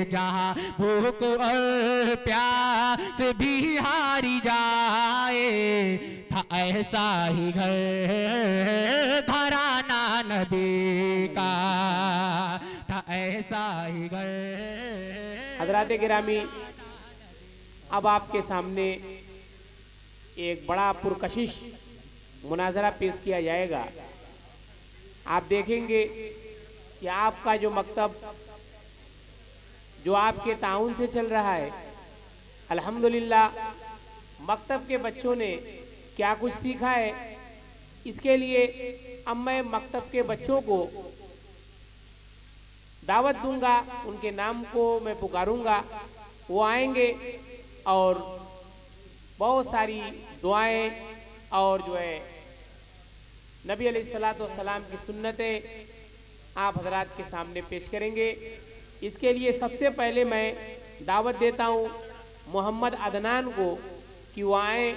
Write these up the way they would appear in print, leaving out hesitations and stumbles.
जहाँ भूख और प्यास भी हारी जाए, था ऐसा ही घर घराना नबी का, था ऐसा ही घर। हज़रात गिरामी, अब आपके सामने एक बड़ा पुरकशिश मुनाजरा पेश किया जाएगा। आप देखेंगे कि आपका जो मकतब जो आपके ताउन से चल रहा है, अल्हम्दुलिल्लाह मकतब के बच्चों ने क्या कुछ सीखा है, इसके लिए अब मैं मकतब के बच्चों को दावत दूंगा, उनके नाम को मैं पुकारूंगा, वो आएंगे और बहुत सारी दुआएं और जो है नबी अलैहिस्सलातु वस्सलाम की सुन्नतें आप हजरात के सामने पेश करेंगे। इसके लिए सबसे पहले मैं दावत देता हूँ मोहम्मद अदनान को कि वो आएँ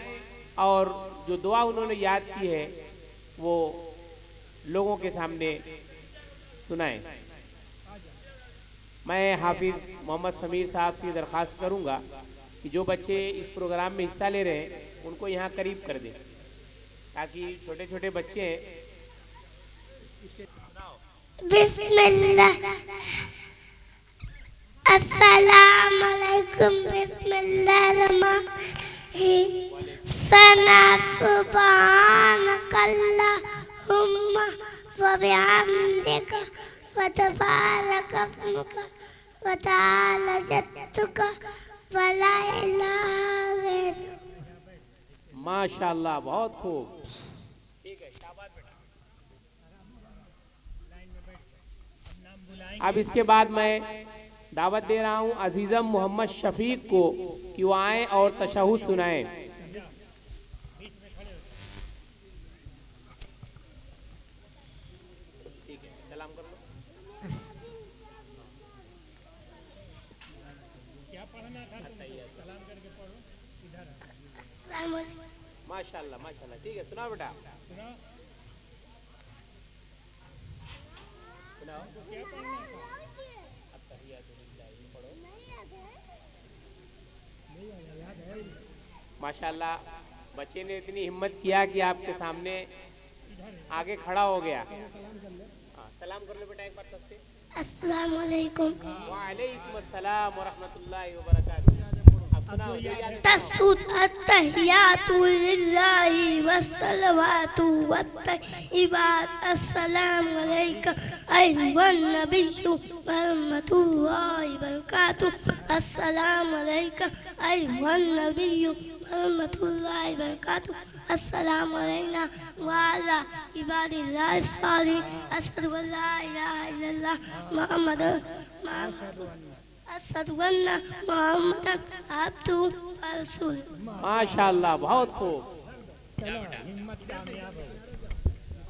और जो दुआ उन्होंने याद की है वो लोगों के सामने सुनाएं। मैं हाफिज़ मोहम्मद समीर साहब से दरख्वास्त करूँगा कि जो बच्चे इस प्रोग्राम में हिस्सा ले रहे हैं उनको यहाँ करीब कर दें, ताकि छोटे छोटे बच्चे हैं। बिस्मिल्लाह, अस्सलाम वालेकुम, बिस्मिल्लाहिर्रहमानिर्रहीम, सना सुब्हानकल्लाहुम्मा व बिहम्दिका व तबारक अस्मुका व तआला जद्दुका व ला इलाहा गैरुक। माशाल्लाह, बहुत खूब। अब इसके बाद मैं दावत दे रहा हूँ अजीज़म मोहम्मद शफीक को कि वो आएँ और तशहुद सुनाएं। सलाम कर लो। क्या पढ़ना था? सलाम करके पढ़ो। इधर माशाल्लाह माशाल्लाह, ठीक है, सुनाओ बेटा, सुनाओ। क्या पढ़ना था? माशाल्लाह, बच्चे ने इतनी हिम्मत किया कि आपके सामने आगे खड़ा हो गया। सलाम कर लो बेटा एक बार सबसे। अस्सलाम वालेकुम। वालेकुम अस्सलाम व रहमतुल्लाहि व बरकातुहू। तस्सूद अत्तहियातु लिल्लाहि वस्सलवातु वत्तय्यिबात। अस्सलामु अलैका अय्युहन नबिय्यु व रहमतुल्लाहि व बरकातुहू। अस्सलामु अलैका अय्युहन नबिय्यु व रहमतुल्लाहि व बरकातुहू। अस्सलामु अलैना व अला इबादिल्लाहि स्सालिहीन। अशहदु अल्ला इलाहा इल्लल्लाह मुहम्मदुर मोहम्मदन अब्दुहु व रसूलुहु। माशाल्लाह, बहुत खूब।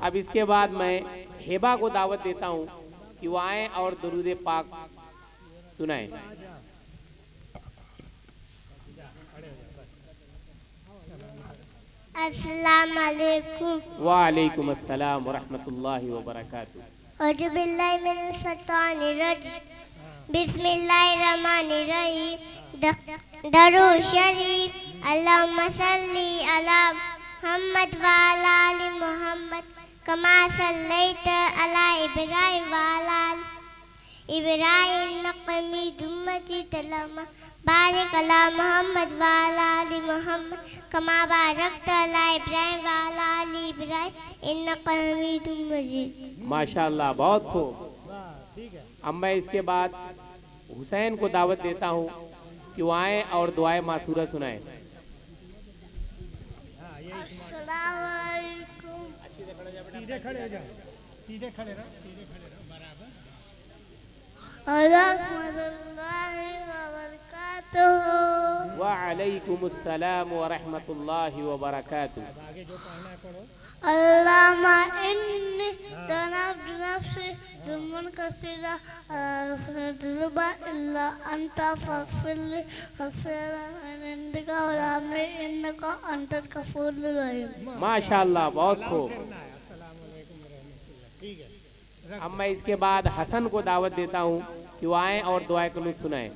अब इसके बाद मैं हेबा को दावत देता हूँ कि वो आए और दुरूद पाक सुनाएं। अस्सलाम वालेकुम। वालेकुम अस्सलाम व रहमतुल्लाहि व बरकातुहू। औज़ु बिल्लाहि मिनश शैतानिर रजीम। बिस्मिल्लाहिर्रहमानिर्रहीम। दरूद शरीफ। अल्लाहुम्मा सल्ली अला मुहम्मद व अला आलि मुहम्मद कमा सल्लैता अला इब्राहीम व अला आलि इब्राहीम इन्नका हमीदुम मजीद। अल्लाहुम्मा बारिक अला मुहम्मद व अला आलि मुहम्मद कमा बारकता अला इब्राहीम व अला आलि इब्राहीम इन्नका हमीदुम मजीद। माशाल्लाह, बहुत खूब। अब मैं इसके बाद हुसैन को दावत देता हूँ कि वो आए और दुआए मासूरा सुनाएं। अस्सलाम वालेकुम। सीधे खड़े हो जाओ, सीधे खड़े रहो, सीधे खड़े रहो, बराबर। रहमतुल्लाहि व बरकातुहू। वालेकुम अस्सलाम व रहमतुल्लाहि व बरकातुहू। आगे जो पढ़ना है पढ़ो। अल्लाहुम्मा इन्नी तनब्तु नफ्सी जुल्मन कसीरा अज़ुनुबा इल्ला अंता फ़ग़फ़िरली फ़ग़फ़िरन इंदका वरहमनी इन्नका अंतल गफ़ूरुर रहीम। माशाल्लाह, बहुत खूब। अस्सलाम वालेकुम रहमतुल्लाह। ठीक है। अब मैं इसके बाद हसन को दावत देता हूँ कि वो आए और दुआए कुनूत सुनाएं।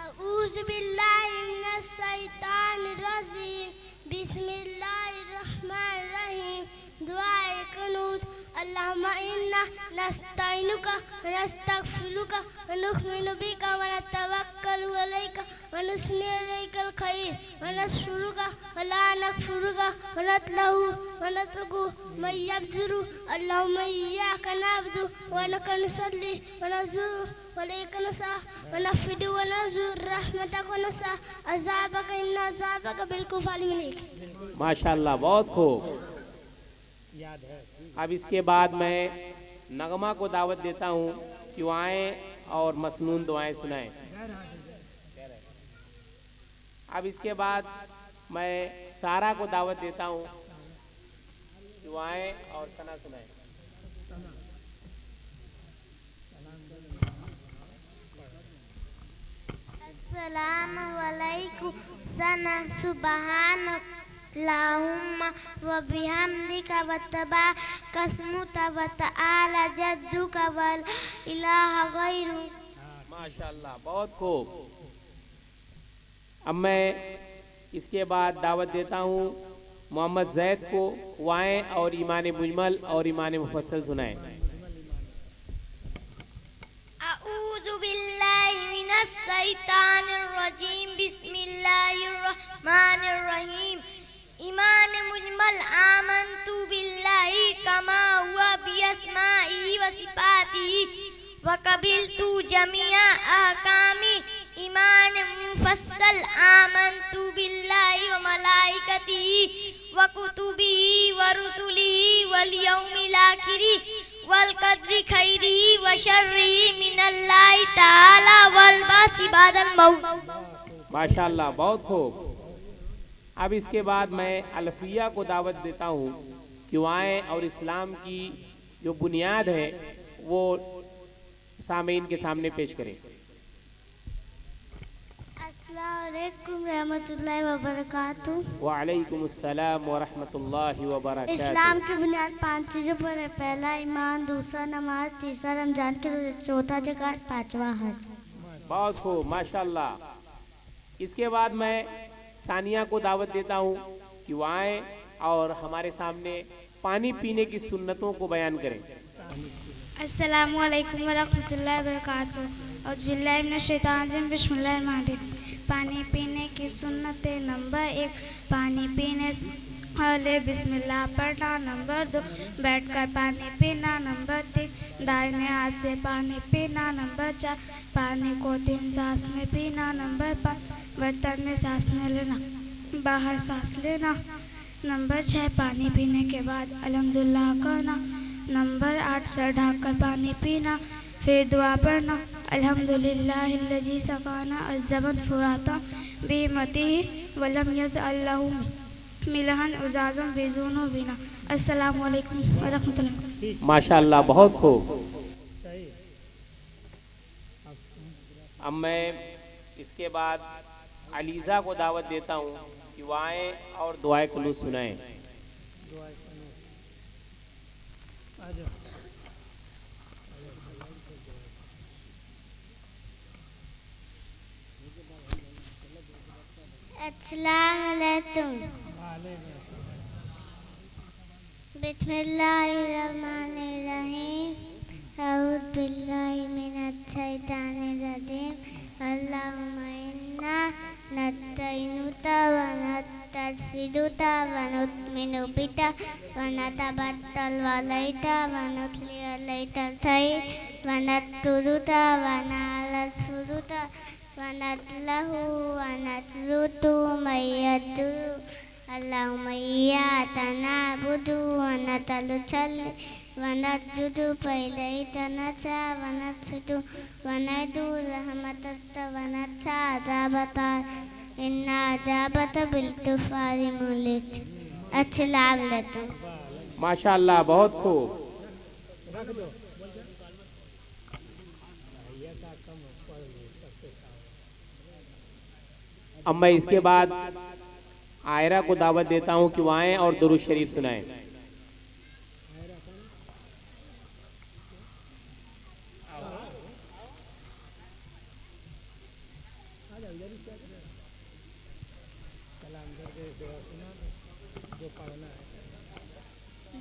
अऊज़ु बिल्लाहि मिनश शैतानिर रजीम बिस्मिल्लाहिर रहमानिर रहीम दुआए कुनूत अल्लाहुम्मा इन्ना नस्तईनुका व नस्तगफिरुका व नु'मिनु बिका व नतवक्कलु अलैका व नुस्नी अलैकल खैर व नशकुरुका व ला नकफुरुका व नतलहु व नतरकु मै यबजुरु अल्लाहुम्मा इय्याका नअबुदु व इय्याका नुसल्ली व नज़ुरु व इलैका नसअ व नफ़िदु व नज़ुरु रहमतक व नसअ अज़ाबका इन्ना अज़ाबका बिलकुफारि मिनक। माशाअल्लाह, बहुत खूब। याद है। अब इसके बाद मैं नगमा को दावत देता हूँ कि वो आए और मसनून दुआएं सुनाएं। अब इसके बाद मैं सारा को दावत देता हूँ कि वो आए और सना सुनाएं। अस्सलामु अलैकुम सना सुबहानक अल्लाहुम्मा व बिहम्दिका व तबारक अस्मुका व तआला जद्दुका व इलाहा गैरुक। माशाअल्लाह, बहुत खूब। अब मैं इसके बाद दावत देता हूँ मोहम्मद जैद को, वो आए और ईमान मुजमल और ईमान मुफस्सल सुनाएं। अऊज़ु बिल्लाहि मिनश शैतानिर रजीम बिस्मिल्लाहिर रहमानिर रहीम ईमान मुजमल आमन्तु बिल्लाहि कमा हुआ बिअस्माइहि व सिफातिहि व कबिलतु जमीआ अहकामी ईमान मुफस्सल आमन्तु बिल्लाहि व मलाइकतिहि व कुतुबिहि व रुसुलिहि वल यौमिल आखिरि वल कद्रि खैरिहि व शर्रिहि मिनल्लाहि तआला वल बासी बादल मौत। माशाअल्लाह, बहुत खूब। अब इसके बाद मैं अल्फिया को दावत देता हूँ कि वो आए और इस्लाम की जो बुनियाद है वो सामीन के सामने पेश करें। अस्सलामु अलैकुम रहमतुल्लाहि व बरकातुहू। वालेकुम अस्सलाम व रहमतुल्लाहि व बरकातुहू। इस्लाम की बुनियाद 5 चीज़ों पर है। पहला ईमान, दूसरा नमाज, तीसरा रमजान के रोजे, चौथा ज़कात, पांचवा हज। बहुत खूब, माशाअल्लाह। इसके बाद मैं सानिया को दावत देता हूँ कि वो आए और हमारे सामने पानी पीने की सुन्नतों को बयान करें। अस्सलामु अलैकुम वरहमतुल्लाहि वबरकातुहू। औज़ु बिल्लाहि मिनश शैतानिर रजीम बिस्मिल्लाहिर रहमानिर रहीम। पानी पीने की सुन्नतें नंबर 1, पानी पीने से पहले बिस्मिल्लाह पढ़ना। नंबर 2, बैठकर पानी पीना। नंबर 3, दाहिने हाथ से पानी पीना। नंबर 4, पानी को 3 सांस में पीना। नंबर 5, बर्तन में सांस में लेना, बाहर सांस लेना। नंबर 6, पानी पीने के बाद अल्हम्दुलिल्लाह कहना। नंबर 8, सर ढककर पानी पीना, फिर दुआ पढ़ना। अल्हम्दुलिल्लाहिल्लज़ी सक़ाना अज़्ज़बन फुराता बिमतिही वलम यज़अल्लहु मिलहन उज़ाज़म बेज़ुनो बिना। अस्सलामु अलैकुम वरहमतुल्लाह। माशाअल्लाह, बहुत खूब। अब मैं इसके बाद अलीज़ा को दावत देता हूँ कि वो आए और दुआए कुनूत सुनाएं। अस्सलामु अलैकुम। बिस्मिल्लाहिर्रहमानिर्रहीम अऊज़ु बिल्लाहि मिनश शैतानिर्रजीम अल्लाहुम्मा इन्ना नस्तईनुका व नस्तगफिरुका व नु'मिनु बिका व नतवक्कलु अलैका व नुस्ली अलैकल खैर व नशकुरुका व नअशकुरुका व नतलहु व नज़ुरु मै यदुरु अल्लाहुम्मा इय्याका नअबुदु व इय्याका नुसल्ली व नस्जुदु इलैका नसअ व नफ़िदु व नदउ रहमतक व नख्शा अज़ाबका इन्ना अज़ाबका बिलकुफारि मुलिक। अस्सलाम वालेकुम। माशाअल्लाह, बहुत खूब। अब मैं इसके बाद आयरा को दावत देता हूँ कि वो आए और दुरूद शरीफ सुनाएं।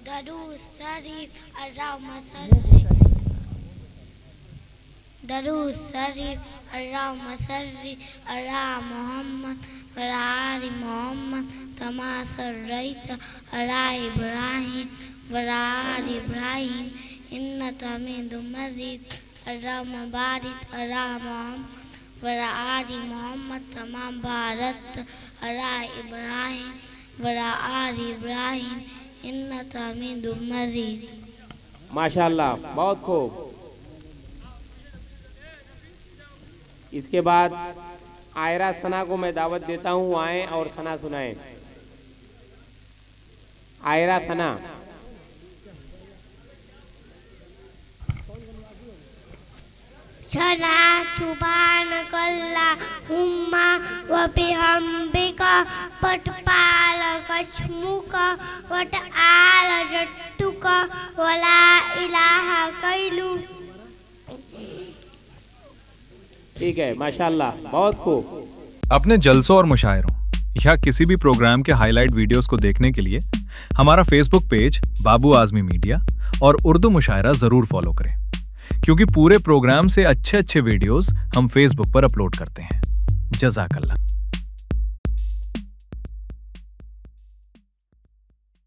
दरूद शरीफ अल्लाहुम्मा सल्ली दरूद शरीफ अल्लाहुम्मा सल्ली अला मुहम्मद व आलि मुहम्मद कमा सल्लैता अला इब्राहीम व आलि इब्राहीम इन्नका हमीदुम मजीद अल्लाहुम्मा बारिक अला मुहम्मद व आलि मुहम्मद कमा बारकता अला इब्राहीम व आलि इब्राहीम इन्नका हमीदुम मजीद। माशाल्लाह, बहुत खूब। इसके बाद आयरा सना को मैं दावत देता हूँ, आए और सना सुनाएं। आयरा सना। सना सुब्हानकल्लाहुम्मा व बिहम्दिका वतबारक अस्मुका वतआला जद्दुका वला इलाहा गैरुक। ठीक है, माशाल्लाह, बहुत खूब। अपने जलसों और मुशायरों या किसी भी प्रोग्राम के हाईलाइट वीडियोस को देखने के लिए हमारा फेसबुक पेज बाबू आजमी मीडिया और उर्दू मुशायरा जरूर फॉलो करें, क्योंकि पूरे प्रोग्राम से अच्छे वीडियोस हम फेसबुक पर अपलोड करते हैं। जज़ाकल्लाह।